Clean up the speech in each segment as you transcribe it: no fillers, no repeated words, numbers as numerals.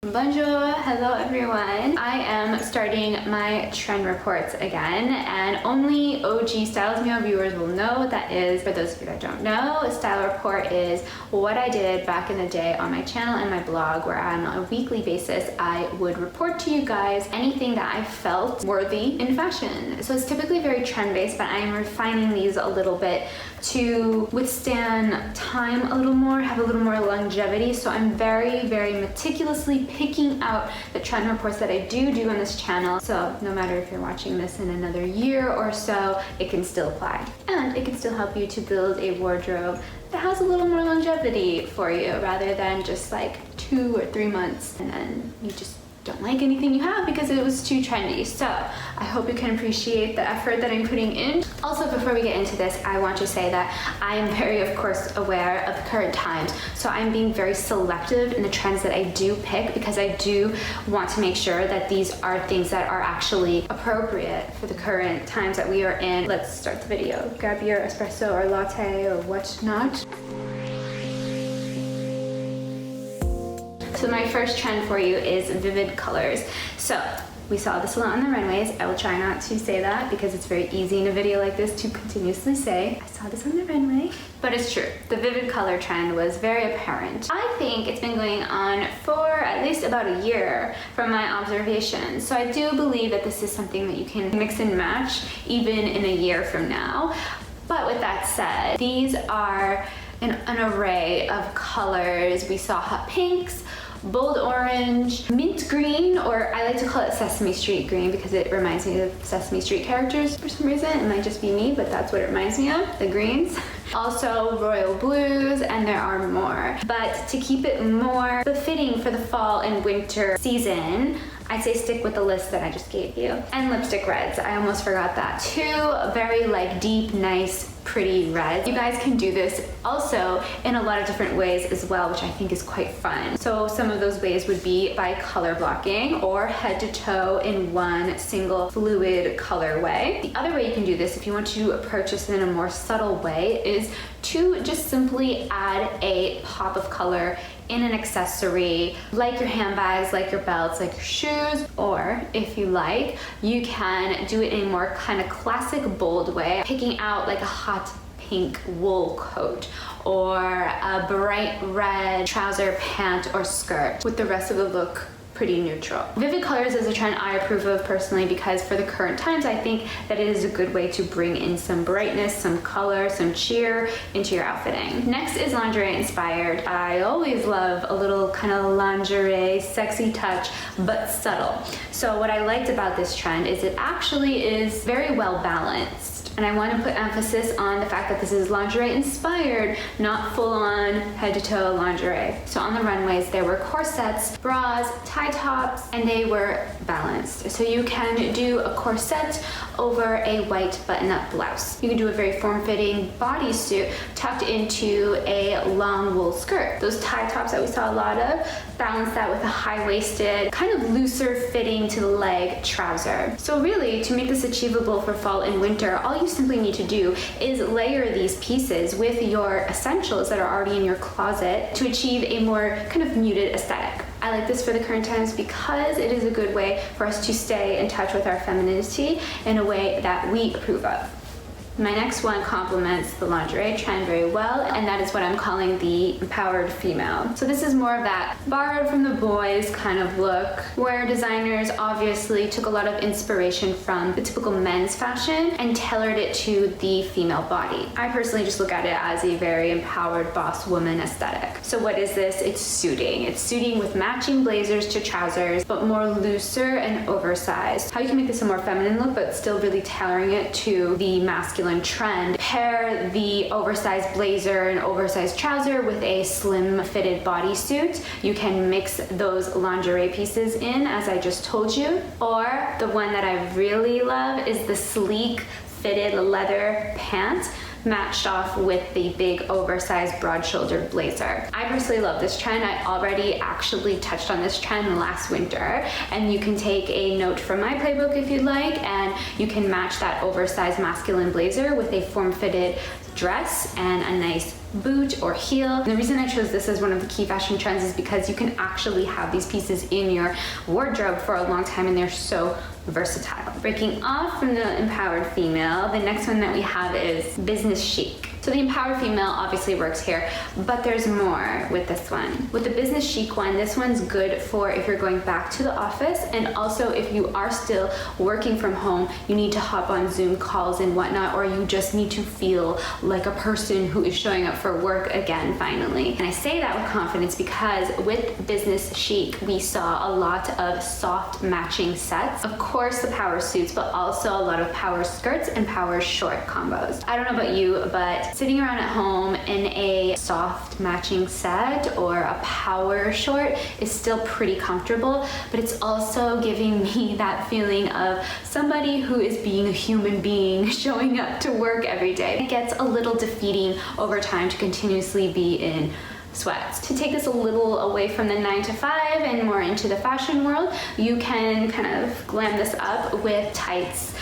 Bonjour, hello everyone. I am starting my trend reports again, and only OG Styles Meal viewers will know what that is. For those of you that don't know, a style report is what I did back in the day on my channel and my blog, where on a weekly basis I would report to you guys anything that I felt worthy in fashion. So it's typically very trend based, but I am refining these a little bit to withstand time a little more, have a little more longevity. So I'm very meticulously picking out the trend reports that I do on this channel. So no matter if you're watching this in another year or so, it can still apply. And it can still help you to build a wardrobe that has a little more longevity for you, rather than just like 2 or 3 months and then you just don't like anything you have because it was too trendy. So I hope you can appreciate the effort that I'm putting in. Also, before we get into this, I want to say that I am very, of course, aware of the current times. So I'm being very selective in the trends that I do pick, because I do want to make sure that these are things that are actually appropriate for the current times that we are in. Let's start the video. Grab your espresso or latte or whatnot. So my first trend for you is vivid colors. So we saw this a lot on the runways. I will try not to say that because it's very easy in a video like this to continuously say, I saw this on the runway. But it's true, the vivid color trend was very apparent. I think it's been going on for at least about a year from my observations. So I do believe that this is something that you can mix and match even in a year from now. But with that said, these are an array of colors. We saw hot pinks, bold orange, mint green, or I like to call it Sesame Street green because it reminds me of Sesame Street characters for some reason. It might just be me, but that's what it reminds me of, the greens. Also royal blues, and there are more. But to keep it more befitting for the fall and winter season, I'd say stick with the list that I just gave you. And lipstick reds, I almost forgot that too. Very like deep, nice, pretty reds. You guys can do this also in a lot of different ways as well, which I think is quite fun. So some of those ways would be by color blocking or head to toe in one single fluid colorway. The other way you can do this, if you want to approach this in a more subtle way, is to just simply add a pop of color in an accessory, like your handbags, like your belts, like your shoes, or if you like, you can do it in a more kind of classic bold way, picking out like a hot pink wool coat or a bright red trouser, pant, or skirt, with the rest of the look pretty neutral. Vivid colors is a trend I approve of personally because for the current times, I think that it is a good way to bring in some brightness, some color, some cheer into your outfitting. Next is lingerie inspired. I always love a little kind of lingerie, sexy touch, but subtle. So what I liked about this trend is it actually is very well balanced. And I want to put emphasis on the fact that this is lingerie inspired, not full-on head-to-toe lingerie. So on the runways, there were corsets, bras, tie tops, and they were balanced. So you can do a corset over a white button-up blouse. You can do a very form-fitting bodysuit tucked into a long wool skirt. Those tie tops that we saw a lot of, balance that with a high-waisted, kind of looser fitting to the leg trouser. So really, to make this achievable for fall and winter, all you simply need to do is layer these pieces with your essentials that are already in your closet to achieve a more kind of muted aesthetic. I like this for the current times because it is a good way for us to stay in touch with our femininity in a way that we approve of. My next one complements the lingerie trend very well, and that is what I'm calling the empowered female. So this is more of that borrowed from the boys kind of look, where designers obviously took a lot of inspiration from the typical men's fashion and tailored it to the female body. I personally just look at it as a very empowered boss woman aesthetic. So what is this? It's suiting. It's suiting with matching blazers to trousers, but more looser and oversized. How you can make this a more feminine look, but still really tailoring it to the masculine trend. Pair the oversized blazer and oversized trouser with a slim fitted bodysuit. You can mix those lingerie pieces in, as I just told you. Or the one that I really love is the sleek fitted leather pant, matched off with the big oversized broad-shouldered blazer. I personally love this trend. I already actually touched on this trend last winter, and you can take a note from my playbook if you'd like, and you can match that oversized masculine blazer with a form-fitted dress and a nice boot or heel. And the reason I chose this as one of the key fashion trends is because you can actually have these pieces in your wardrobe for a long time and they're so versatile. Breaking off from the empowered female, the next one that we have is business chic. So the empowered female obviously works here, but there's more with this one. With the business chic one, this one's good for if you're going back to the office, and also if you are still working from home, you need to hop on Zoom calls and whatnot, or you just need to feel like a person who is showing up for work again finally. And I say that with confidence because with business chic, we saw a lot of soft matching sets. Of course the power suits, but also a lot of power skirts and power short combos. I don't know about you, but sitting around at home in a soft matching set or a power short is still pretty comfortable, but it's also giving me that feeling of somebody who is being a human being showing up to work every day. It gets a little defeating over time to continuously be in sweats. To take this a little away from the 9 to 5 and more into the fashion world, you can kind of glam this up with tights,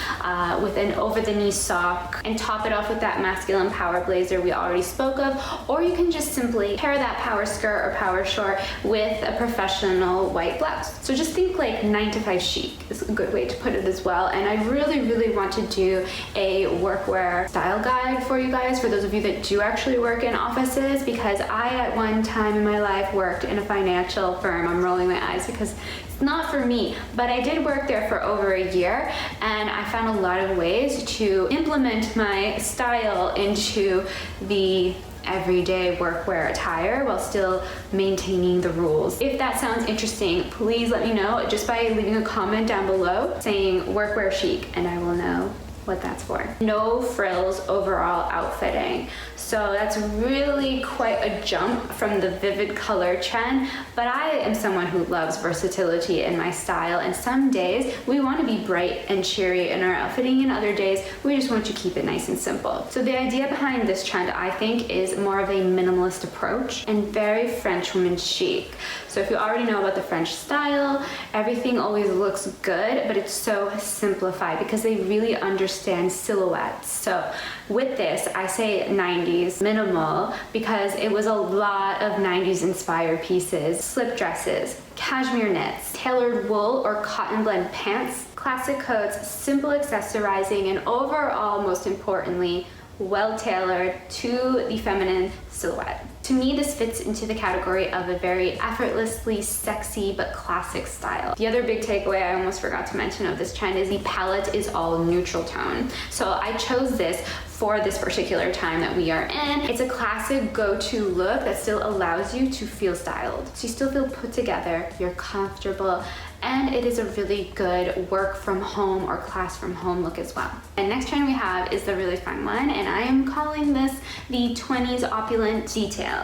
with an over-the-knee sock, and top it off with that masculine power blazer we already spoke of, or you can just simply pair that power skirt or power short with a professional white blouse. So just think like 9 to 5 chic is a good way to put it as well. And I really want to do a workwear style guide for you guys, for those of you that do actually work in offices, because I at one time in my life worked in a financial firm. I'm rolling my eyes because it's not for me, but I did work there for over a year, and I found a lot of ways to implement my style into the everyday workwear attire while still maintaining the rules. If that sounds interesting, please let me know just by leaving a comment down below saying workwear chic, and I will know what that's for. No frills overall outfitting. So that's really quite a jump from the vivid color trend, but I am someone who loves versatility in my style, and some days we want to be bright and cheery in our outfitting, and other days we just want to keep it nice and simple. So the idea behind this trend, I think, is more of a minimalist approach and very French woman chic. So if you already know about the French style, everything always looks good, but it's so simplified because they really understand silhouettes. So with this, I say 90s minimal because it was a lot of 90s inspired pieces, slip dresses, cashmere knits, tailored wool or cotton blend pants, classic coats, simple accessorizing, and overall, most importantly, well tailored to the feminine silhouette. To me, this fits into the category of a very effortlessly sexy but classic style. The other big takeaway I almost forgot to mention of this trend is the palette is all neutral tone. So I chose this for this particular time that we are in. It's a classic go-to look that still allows you to feel styled. So you still feel put together, you're comfortable, and it is a really good work from home or class from home look as well. And next trend we have is the really fun one, and I am calling this the 20s Opulent Details.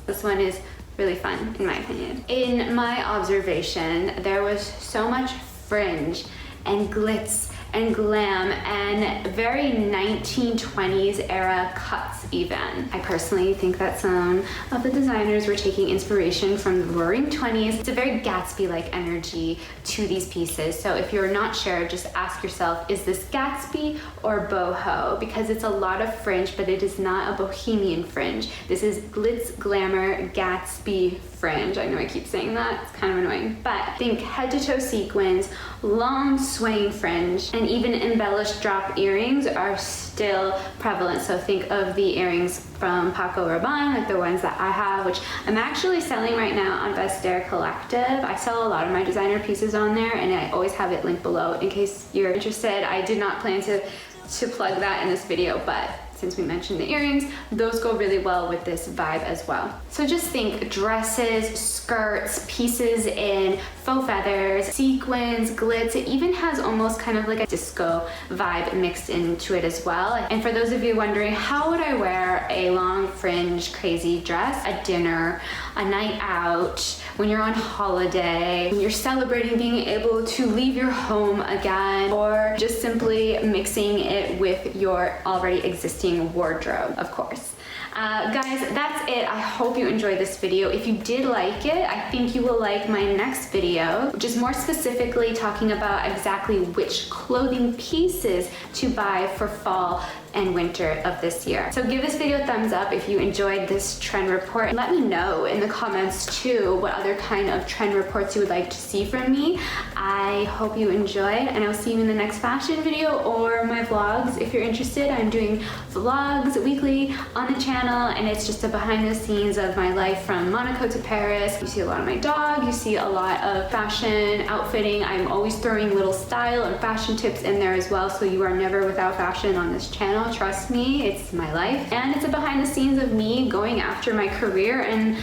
This one is really fun in my opinion. In my observation, there was so much fringe and glitz and glam and very 1920s era cuts even. I personally think that some of the designers were taking inspiration from the Roaring 20s. It's a very Gatsby-like energy to these pieces. So if you're not sure, just ask yourself, is this Gatsby or boho? Because it's a lot of fringe, but it is not a bohemian fringe. This is glitz, glamour, Gatsby fringe. I know I keep saying that, it's kind of annoying. But think head to toe sequins, long swaying fringe, and even embellished drop earrings are still prevalent. So think of the earrings from Paco Rabanne, like the ones that I have, which I'm actually selling right now on Vestiaire Collective. I sell a lot of my designer pieces on there, and I always have it linked below in case you're interested. I did not plan to plug that in this video, but since we mentioned the earrings, those go really well with this vibe as well. So just think dresses, skirts, pieces in faux feathers, sequins, glitz. It even has almost kind of like a disco vibe mixed into it as well. And for those of you wondering, how would I wear a long fringe crazy dress at dinner, a night out, when you're on holiday, when you're celebrating being able to leave your home again, or just simply mixing it with your already existing wardrobe, of course. Guys, that's it. I hope you enjoyed this video. If you did like it, I think you will like my next video, which is more specifically talking about exactly which clothing pieces to buy for fall and winter of this year. So give this video a thumbs up if you enjoyed this trend report. Let me know in the comments too what other kind of trend reports you would like to see from me. I hope you enjoyed, and I'll see you in the next fashion video or my vlogs. If you're interested, I'm doing vlogs weekly on the channel, and it's just a behind the scenes of my life from Monaco to Paris. You see a lot of my dog, you see a lot of fashion, outfitting. I'm always throwing little style and fashion tips in there as well, so you are never without fashion on this channel. Trust me, it's my life. And it's a behind the scenes of me going after my career and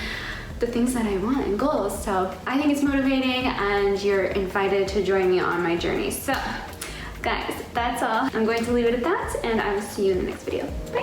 the things that I want and goals. So I think it's motivating, and you're invited to join me on my journey. So guys, that's all. I'm going to leave it at that, and I will see you in the next video. Bye.